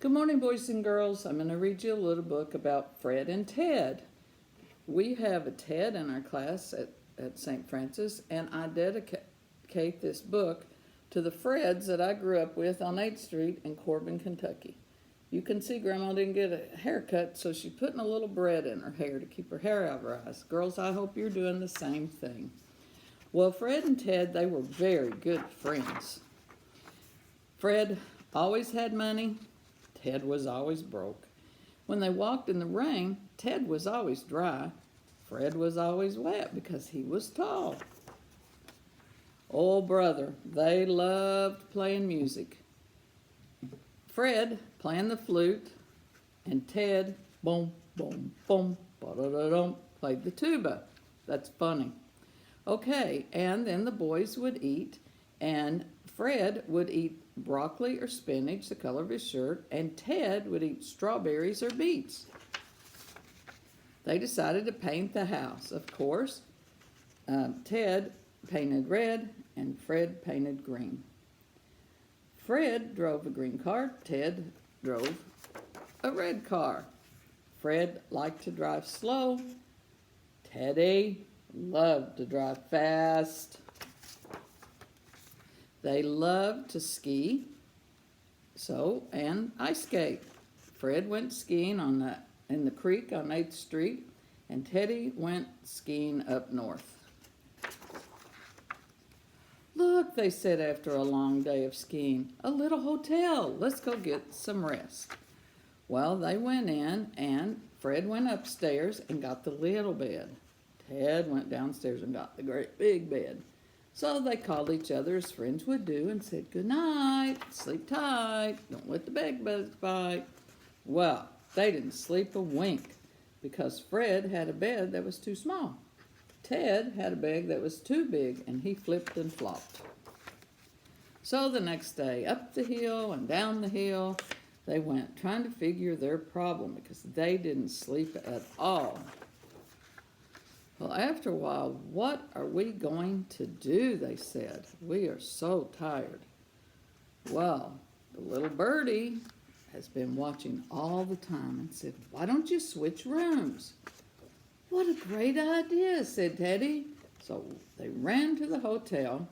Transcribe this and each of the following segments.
Good morning, boys and girls. I'm going to read you a little book about Fred and Ted. We have a Ted in our class at St. Francis, and I dedicate this book to the Freds that I grew up with on 8th Street in Corbin, Kentucky. You can see Grandma didn't get a haircut, so she's putting a little bread in her hair to keep her hair out of her eyes. Girls, I hope you're doing the same thing. Well, Fred and Ted, they were very good friends. Fred always had money. Ted was always broke. When they walked in the rain, Ted was always dry. Fred was always wet because he was tall. Oh, brother, they loved playing music. Fred playing the flute, and Ted, boom, boom, boom, ba-da-da-dum, played the tuba. That's funny. Okay, and then the boys would eat, and Fred would eat broccoli or spinach, the color of his shirt, and Ted would eat strawberries or beets. They decided to paint the house. Of course, Ted painted red and Fred painted green. Fred drove a green car. Ted drove a red car. Fred liked to drive slow. Teddy loved to drive fast. They loved to ski, and ice skate. Fred went skiing in the creek on 8th Street, and Teddy went skiing up north. Look, they said after a long day of skiing, a little hotel. Let's go get some rest. Well, they went in, and Fred went upstairs and got the little bed. Ted went downstairs and got the great big bed. So they called each other as friends would do and said, "Good night, sleep tight, don't let the bed bugs bite." Well, they didn't sleep a wink because Fred had a bed that was too small. Ted had a bed that was too big, and he flipped and flopped. So the next day, up the hill and down the hill, they went trying to figure their problem because they didn't sleep at all. Well, after a while, "What are we going to do?" they said. "We are so tired." Well, the little birdie has been watching all the time and said, "Why don't you switch rooms?" "What a great idea," said Teddy. So they ran to the hotel.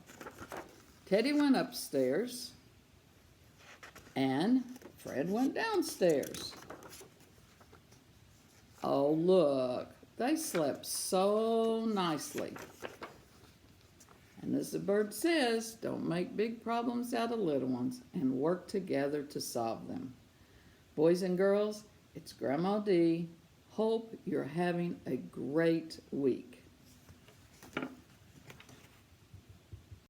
Teddy went upstairs, and Fred went downstairs. Oh, look. They slept so nicely. And as the bird says, don't make big problems out of little ones and work together to solve them. Boys and girls, it's Grandma Dee. Hope you're having a great week.